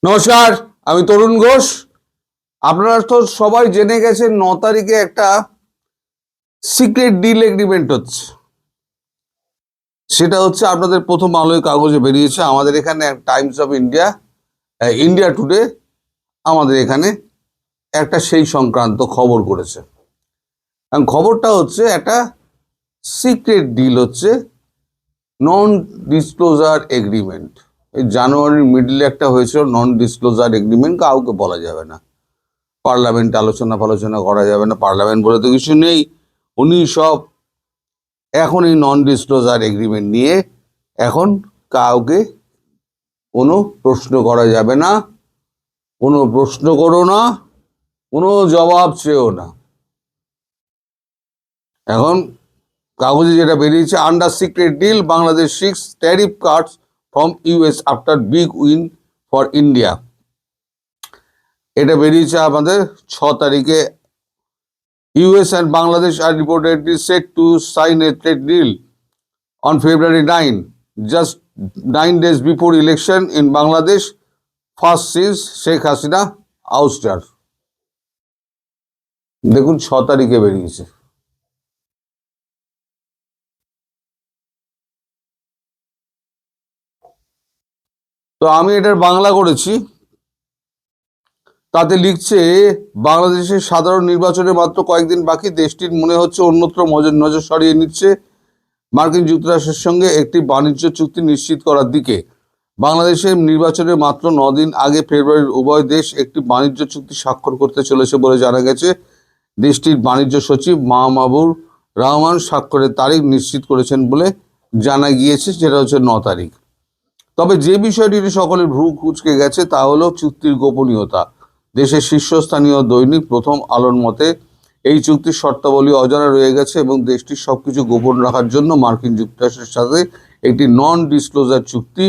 নমস্কার, আমি তরুণ ঘোষ। আপনারা তো সবাই জেনে গেছেন 9 তারিখে একটা সিক্রেট ডিল এগ্রিমেন্ট হচ্ছে। সেটা হচ্ছে আপনাদের প্রথম আলোয় কাগজে বেরিয়েছে, আমাদের এখানে Times of India, India today আমাদের এখানে একটা সেই সংক্রান্ত খবর করেছে। খবরটা হচ্ছে একটা সিক্রেট ডিল হচ্ছে, নন ডিসক্লোজার এগ্রিমেন্ট। এই জানুয়ারির মিডলে একটা হয়েছিল নন ডিসক্লোজার এগ্রিমেন্ট, কাউকে বলা যাবে না, পার্লামেন্ট আলোচনা করা যাবে না, পার্লামেন্ট বলে তো কিছু নেই। উনি সব এখন এই নন ডিসক্লোজার এগ্রিমেন্ট নিয়ে এখন কাউকে কোনো প্রশ্ন করা যাবে না, কোনো প্রশ্ন করো না, কোনো জবাব চেয়েও না। এখন কাগজে যেটা বেরিয়েছে, under secret deal Bangladesh six tariff cuts from US after big win for India. এটা বেরিয়েছে আমাদের 6 তারিখে। US and Bangladesh are reportedly set to sign a trade deal on February 9, just 9 days before election in Bangladesh, first since Sheikh Hasina ouster. দেখুন 6 তারিখে বেরিয়েছে। তো আমি এটার বাংলা করেছি, তাতে লিখছে, বাংলাদেশের সাধারণ নির্বাচনে মাত্র কয়েকদিন বাকি, দেশটির মনে হচ্ছে অন্যত্র নজর সরিয়ে নিচ্ছে মার্কিন যুক্তরাষ্ট্রের সঙ্গে একটি বাণিজ্য চুক্তি নিশ্চিত করার দিকে। বাংলাদেশের নির্বাচনে মাত্র 9 দিন আগে ফেব্রুয়ারির উভয় দেশ একটি বাণিজ্য চুক্তি স্বাক্ষর করতে চলেছে বলে জানা গেছে। দেশটির বাণিজ্য সচিব মাহবুবুর রহমান স্বাক্ষরের তারিখ নিশ্চিত করেছেন বলে জানা গিয়েছে, যেটা হচ্ছে 9 তারিখ। তবে যে বিষয়টি সকলের ভ্রু কুঁচকে গেছে তা হলো চুক্তির গোপনীয়তা। দেশের শীর্ষস্থানীয় দৈনিক প্রথম আলোর মতে এই চুক্তির শর্তাবলী অজানা রয়ে গেছে এবং দেশটির সবকিছু গোপন রাখার জন্য মার্কিন যুক্তরাষ্ট্রের সাথে একটি নন ডিসক্লোজার চুক্তি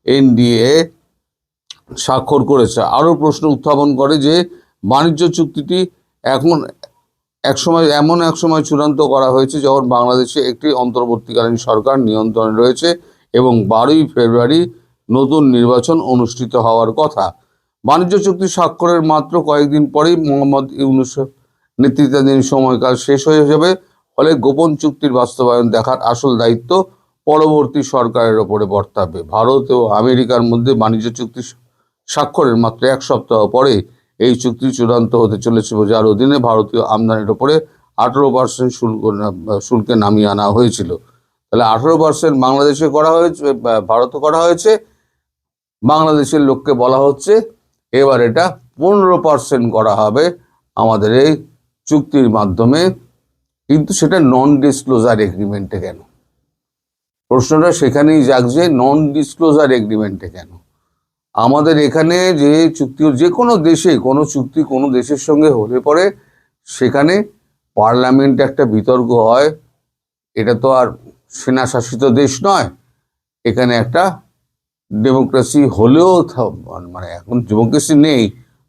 NDA স্বাক্ষর করেছে। আরও প্রশ্ন উত্থাপন করে যে বাণিজ্য চুক্তিটি এখন এক সময় চূড়ান্ত করা হয়েছে যখন বাংলাদেশে একটি অন্তর্বর্তীকালীন সরকার নিয়ন্ত্রণে রয়েছে এবং 12ই ফেব্রুয়ারি নতুন নির্বাচন অনুষ্ঠিত হওয়ার কথা। বাণিজ্য চুক্তি স্বাক্ষরের মাত্র কয়েকদিন পরেই মোহাম্মদ ইউনূসের নেতৃত্বাধীন সময়কাল শেষ হয়ে যাবে, ফলে গোপন চুক্তির বাস্তবায়ন দেখার আসল দায়িত্ব পরবর্তী সরকারের ওপরে বর্তাবে। ভারত ও আমেরিকার মধ্যে বাণিজ্য চুক্তি স্বাক্ষরের মাত্র 1 সপ্তাহ পরে এই চুক্তি চূড়ান্ত হতে চলেছে, যার অধীনে ভারতীয় আমদানির ওপরে 18% শুল্কে নামিয়ে আনা হয়েছিল। তাহলে 18% বাংলাদেশে করা হয়েছে, ভারতে করা হয়েছে, বাংলাদেশের লোককে বলা হচ্ছে এবার এটা 15% করা হবে আমাদের এই চুক্তির মাধ্যমে। কিন্তু সেটা নন ডিসক্লোজার এগ্রিমেন্টে কেন? প্রশ্নটা সেখানেই জাগছে, নন ডিসক্লোজার এগ্রিমেন্টে কেন? আমাদের এখানে যে চুক্তি, যে কোনো দেশে কোনো চুক্তি কোনো দেশের সঙ্গে হলে পরে সেখানে পার্লামেন্টে একটা বিতর্ক হয়। এটা তো আর সেনা শাসিত দেশ নয়, এখানে একটা ডেমোক্রেসি হলেও, মানে এখন ডেমোক্রেসি নেই,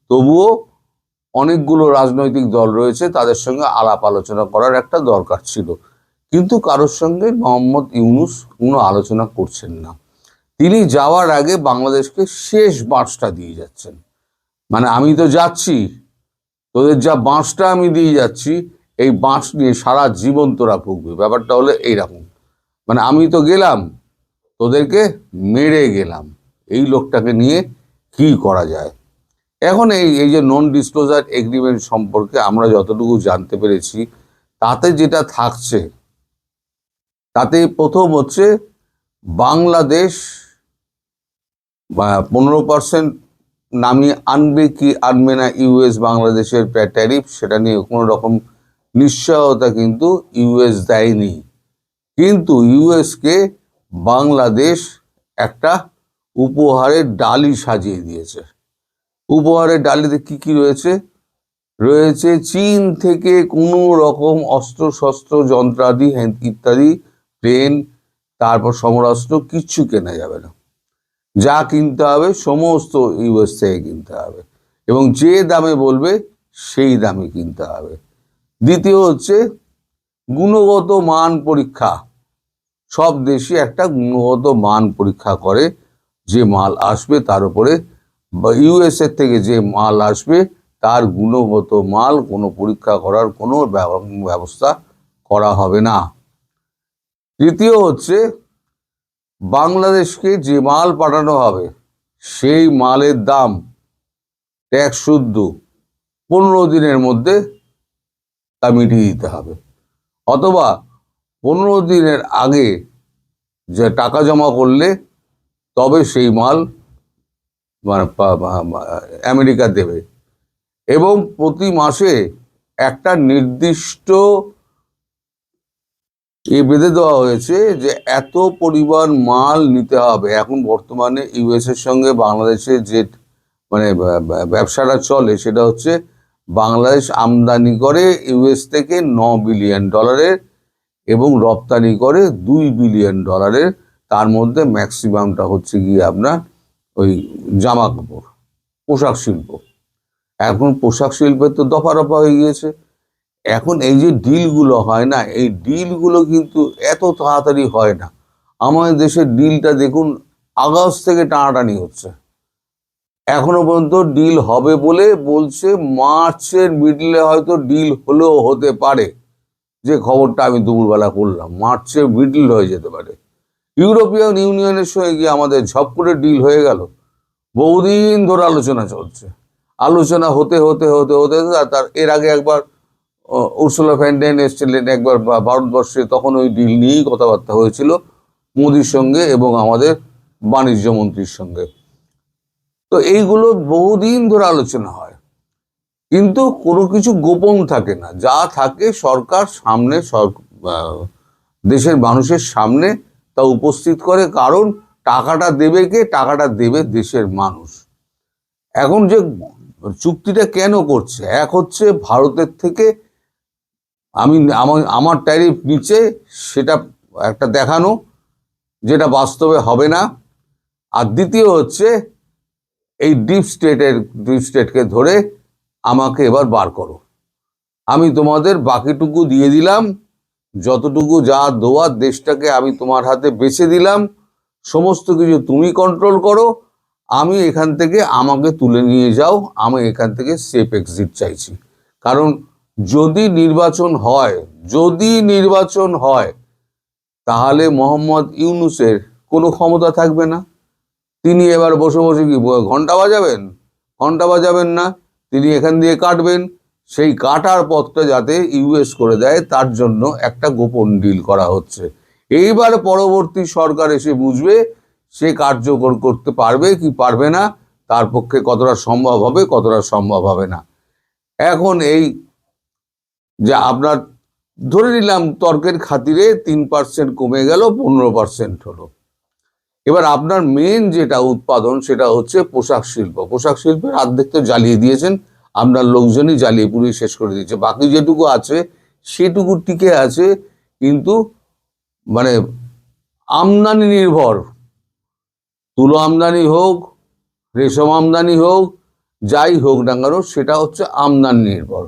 তবুও অনেকগুলো রাজনৈতিক দল রয়েছে, তাদের সঙ্গে আলাপ আলোচনা করার একটা দরকার ছিল। কিন্তু কারোর সঙ্গে মোহাম্মদ ইউনূস কোনো আলোচনা করছেন না। তিনি যাওয়ার আগে বাংলাদেশকে শেষ বাঁশটা দিয়ে যাচ্ছেন, মানে আমি তো যাচ্ছি, তোদের যা বাঁশটা আমি দিয়ে যাচ্ছি, এই বাঁশ নিয়ে সারা জীবন তোরা ভুগবে। ব্যাপারটা হলো এইরকম, মানে আমি তো গেলাম, তোদেরকে মেরে গেলাম, এই লোকটাকে নিয়ে কি করা যায়? এখন এই যে নন ডিসক্লোজার এগ্রিমেন্ট সম্পর্কে আমরা যতটুকু জানতে পেরেছি, তাতে যেটা থাকছে, তাতে প্রথম হচ্ছে বাংলাদেশ 15% নামিয়ে আনবে কি আনবে না US বাংলাদেশের ট্যারিফ, সেটা নিয়ে কোনো রকম নিশ্চয়তা কিন্তু US দেয়নি। কিন্তু US-কে বাংলাদেশ একটা উপহারের ডালি সাজিয়ে দিয়েছে। উপহারের ডালিতে কি কি রয়েছে? রয়েছে চীন থেকে কোনো রকম অস্ত্রশস্ত্র, যন্ত্রাদি ইত্যাদি, প্লেন, তারপর সমরাস্ত্র, কিচ্ছু কেনা যাবে না। যা কিনতে হবে সমস্ত US থেকে কিনতে হবে এবং যে দামে বলবে সেই দামে কিনতে হবে। দ্বিতীয় হচ্ছে গুণগত মান পরীক্ষা। সব দেশই একটা গুণগত মান পরীক্ষা করে, যে মাল আসবে তার উপরে বা ইউএসএ থেকে যে মাল আসবে তার গুণগত মাল কোনো পরীক্ষা করার কোনো ব্যবস্থা করা হবে না। তৃতীয় হচ্ছে, বাংলাদেশকে যে মাল পাঠানো হবে সেই মালের দাম ট্যাক্স শুদ্ধ 15 দিনের মধ্যে তা মিটিয়ে দিতে হবে, অথবা 15 দিনের আগে যে টাকা জমা করলে তবে সেই মাল মানে আমেরিকা দেবে। এবং প্রতি মাসে একটা নির্দিষ্ট বেঁধে দেওয়া হয়েছে যে এত পরিমাণ মাল নিতে হবে। এখন বর্তমানে ইউএসের সঙ্গে বাংলাদেশের যে মানে ব্যবসাটা চলে সেটা হচ্ছে, বাংলাদেশ আমদানি করে ইউএস থেকে $9 বিলিয়ন এবং রপ্তানি করে $2 বিলিয়ন। তার মধ্যে ম্যাক্সিমামটা হচ্ছে গিয়ে আপনার ওই জামা কাপড়, পোশাক শিল্প। এখন পোশাক শিল্পের তো দফা রফা হয়ে গিয়েছে। এখন এই যে ডিলগুলো হয় না, এই ডিলগুলো কিন্তু এত তাড়াতাড়ি হয় না। আমাদের দেশের ডিলটা দেখুন, আগস্ট থেকে টানাটানি হচ্ছে, এখনো পর্যন্ত ডিল হবে বলে বলছে। মার্চের মিডলে হয়তো ডিল হলেও হতে পারে, যে খবরটা আমি দুপুরবেলা করলাম, মার্চের মিডল হয়ে যেতে পারে। ইউরোপিয়ান ইউনিয়নের সঙ্গে গিয়ে আমাদের ঝপ করে ডিল হয়ে গেল। বহুদিন ধরে আলোচনা চলছে, আলোচনা হতে হতে হতে হতে তার এর আগে একবার উর্সুলা ফ্যান ডার লেয়েন এসেছিলেন একবার ভারতবর্ষে, তখন ওই ডিল নিয়েই কথাবার্তা হয়েছিল মোদির সঙ্গে এবং আমাদের বাণিজ্য মন্ত্রীর সঙ্গে। তো এইগুলো বহুদিন ধরে আলোচনা হয়, কিন্তু কোনো কিছু গোপন থাকে না, যা থাকে সরকার সামনে দেশের মানুষের সামনে তা উপস্থিত করে। কারণ টাকাটা দেবে কে? টাকাটা দেবে দেশের মানুষ। এখন যে চুক্তিটা কেন করছে, এক হচ্ছে ভারতের থেকে আমার ট্যারিফ নিচে সেটা একটা দেখানো, যেটা বাস্তবে হবে না। আর দ্বিতীয় হচ্ছে, এই ডিপ স্টেটকে ধরে আমাকে এবার বার করো, আমি তোমাদের বাকিটুকু দিয়ে দিলাম, যতটুকু যা দেওয়ার দেশটাকে আমি তোমার হাতে বেছে দিলাম, সমস্ত কিছু তুমি কন্ট্রোল করো, আমি এখান থেকে আমাকে তুলে নিয়ে যাও, আমি এখান থেকে সেফ এক্সিট চাইছি। কারণ যদি নির্বাচন হয় তাহলে মোহাম্মদ ইউনূসের কোনো ক্ষমতা থাকবে না। তিনি এবার বসে বসে কি ঘন্টা বাজাবেন না, তিনি এখান দিয়ে কাটবেন। সেই কাটার পথটা যাতে ইউএস করে দেয় তার জন্য একটা গোপন ডিল করা হচ্ছে। এইবার পরবর্তী সরকার এসে বুঝবে সে কার্যকর করতে পারবে কি পারবে না, তার পক্ষে কতটা সম্ভব হবে কতটা সম্ভব হবে না। এখন এই যে আপনার ধরে নিলাম তর্কের খাতিরে 3% কমে গেল, 15% হলো। এবার আপনার মেন যেটা উৎপাদন সেটা হচ্ছে পোশাক শিল্প। পোশাক শিল্পের অর্ধেক তো জ্বালিয়ে দিয়েছেন, আপনার লোকজনই জ্বালিয়ে পুড়িয়ে শেষ করে দিয়েছে। বাকি যেটুকু আছে সেটুকু টিকে আছে, কিন্তু মানে আমদানি নির্ভর, তুলো আমদানি হোক, রেশম আমদানি হোক, যাই হোক না কেন সেটা হচ্ছে আমদানি নির্ভর।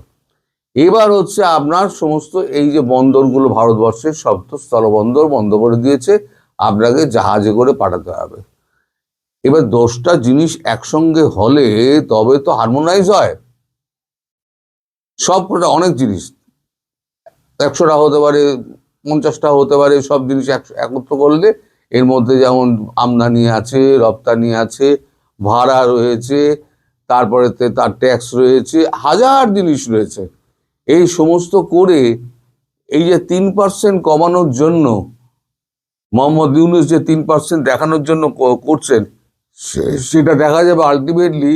এবার হচ্ছে আপনার সমস্ত এই যে বন্দরগুলো ভারতবর্ষের সব তো স্থলবন্দর বন্ধ করে দিয়েছে, আপনাকে জাহাজে করে পাঠাতে হবে। এবার 10টা জিনিস একসঙ্গে হলে তবে তো হারমোনাইজ হয়। সব অনেক জিনিস 100টা হতে পারে, 50টা হতে পারে, সব জিনিস একত্র করলে এর মধ্যে যেমন আমদানি আছে, রপ্তানি আছে, ভাড়া রয়েছে, তারপরে তার ট্যাক্স রয়েছে, হাজার জিনিস রয়েছে। এই সমস্ত করে এই যে 3% কমানোর জন্য মোহাম্মদ ইউনূস যে 3% দেখানোর জন্য করছেন, সেটা দেখা যাবে আলটিমেটলি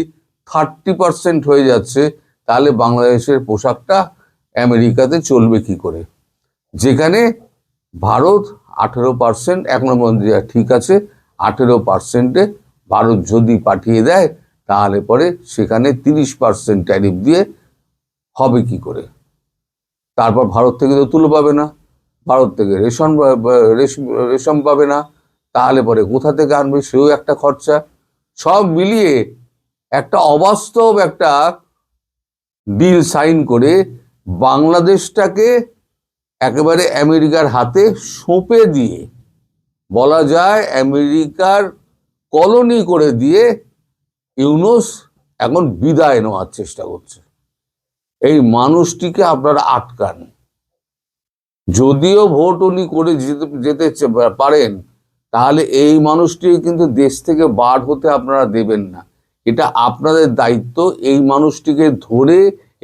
30% হয়ে যাচ্ছে। তাহলে বাংলাদেশের পোশাকটা আমেরিকাতে চলবে কি করে? যেখানে ভারত 18% এখনো পর্যন্ত ঠিক আছে, 18%-এ ভারত যদি পাঠিয়ে দেয় তাহলে পরে সেখানে 30% ট্যারিফ দিয়ে হবে কি করে? তারপর ভারত থেকে তো তুলো পাবে না, ভারত থেকে রেশম পাবে না, তাহলে পরে কোথা থেকে আনবে? সেও একটা খরচা। সব মিলিয়ে একটা অবাস্তব একটা ডিল সাইন করে বাংলাদেশটাকে একেবারে আমেরিকার হাতে সঁপে দিয়ে, বলা যায় আমেরিকার কলোনি করে দিয়ে ইউনূস এখন বিদায় নেওয়ার চেষ্টা করছে। এই মানুষটিকে আপনারা আটকান। যদিও ভোট উনি করে যেতে পারেন, তাহলে এই মানুষটি কিন্তু দেশ থেকে বার হতে আপনারা দেবেন না। এটা আপনাদের দায়িত্ব। এই মানুষটিকে ধরে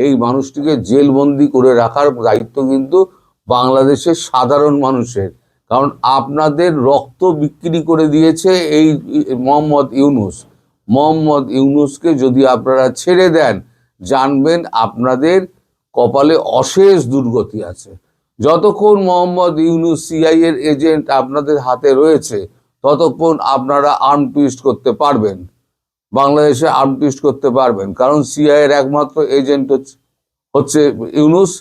এই মানুষটিকে জেলবন্দি করে রাখার দায়িত্ব কিন্তু বাংলাদেশের সাধারণ মানুষের। কারণ আপনাদের রক্ত বিক্রি করে দিয়েছে এই মোহাম্মদ ইউনূস। মোহাম্মদ ইউনূসকে যদি আপনারা ছেড়ে দেন, জানবেন আপনাদের কপালে অশেষ দুর্গতি আছে। যতক্ষণ মোহাম্মদ ইউনূস সিআই এর এজেন্ট আপনাদের হাতে রয়েছে, ততক্ষণ আপনারা আর্ম টুইস্ট করতে পারবেন, বাংলাদেশে আর্ম টুইস্ট করতে পারবেন। কারণ সিআই এর একমাত্র এজেন্ট হচ্ছে ইউনূস।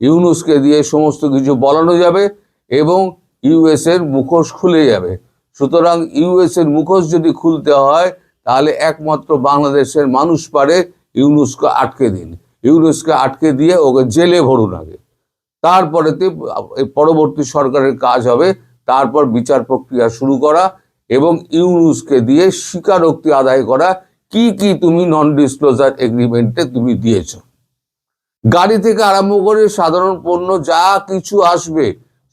ইউনূসকে দিয়ে সমস্ত কিছু বলানো যাবে এবং ইউএস এর মুখোশ খুলে যাবে। সুতরাং ইউএস এর মুখোশ যদি খুলতে হয়, তাহলে একমাত্র বাংলাদেশের মানুষ পারে। ইউনূসকে আটকে দিন, ইউনূসকে আটকে দিয়ে ওকে জেলে ভরুন আগে। তারপরেতে পরবর্তী সরকারের কাজ হবে তারপর বিচার প্রক্রিয়া শুরু করা এবং ইউনূসকে দিয়ে স্বীকারোক্তি আদায় করা কি কি তুমি নন ডিসক্লোজার এগ্রিমেন্টে তুমি দিয়েছো। গাড়ি থেকে আরম্ভ করে সাধারণ পণ্য যা কিছু আসবে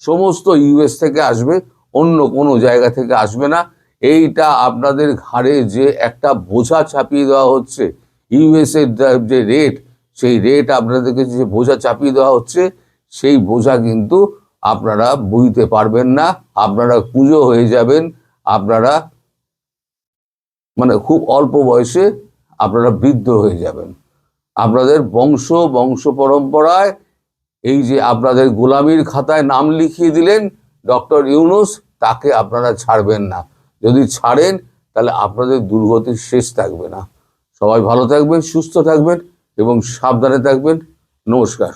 সমস্ত ইউএস থেকে আসবে, অন্য কোনো জায়গা থেকে আসবে না। এইটা আপনাদের ঘাড়ে যে একটা বোঝা চাপিয়ে দেওয়া হচ্ছে, ইউএস এর যে রেট, সেই রেট আপনাদেরকে যে বোঝা চাপিয়ে দেওয়া হচ্ছে, সেই বোঝা কিন্তু আপনারা বইতে পারবেন না। আপনারা কুঁজো হয়ে যাবেন। আপনারা খুব অল্প বয়সে আপনারা বৃদ্ধ হয়ে যাবেন। আপনাদের বংশ পরম্পরায় এই যে আপনাদের গোলামির খাতায় নাম লিখিয়ে দিলেন ডক্টর ইউনূস, তাকে আপনারা ছাড়বেন না। যদি ছাড়েন, তাহলে আপনাদের দুর্গতির শেষ থাকবে না। সবাই ভালো থাকবেন, সুস্থ থাকবেন এবং সাবধানে থাকবেন। নমস্কার।